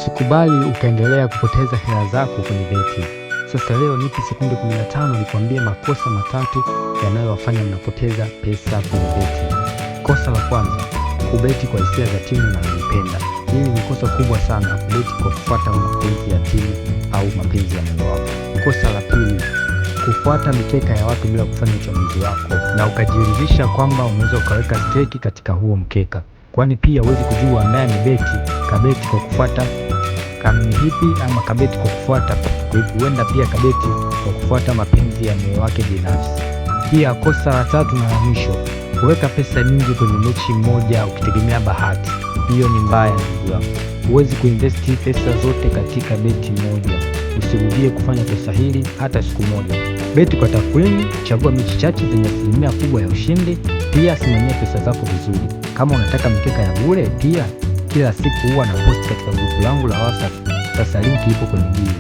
Usikubali ukaendelea kupoteza hela zako kwenye beti. Sasa leo nipe sekunde 15 nikwambie makosa matatu yanayowafanya mnapoteza pesa kwenye beti. Kosa la kwanza, kubeti kwa hisia za timu unayoipenda. Hili ni kosa kubwa sana, kubeti kwa kufuata mapenzi ya timu au mapenzi ya moyo wako. Kosa la pili, kufuata mikeka ya watu bila kufanya uchaguzi wako na ukajiridhisha kwamba unaweza ukaweka stake katika huo mkeka, kwani pia huwezi kujua ambaye amebeti kabeti kwa kufuata kanuni hipi ama kabeti kwa kufuata, huenda pia kabeti kwa kufuata mapenzi ya moyo wake binafsi. Pia kosa la tatu na la mwisho, kuweka pesa nyingi kwenye mechi moja ukitegemea bahati. Hiyo ni mbaya ndugu yangu. Huwezi kuinvesti pesa zote katika beti moja. Usirudie kufanya kosa hili hata siku moja. Beti kwa takwimu, chagua mechi chache zenye asilimia kubwa ya ushindi. Pia simamia pesa zako vizuri. Kama unataka mikeka ya bure, pia kila siku huwa na post katika grupu langu la WhatsApp. Sasa linki ipo kwenye bio.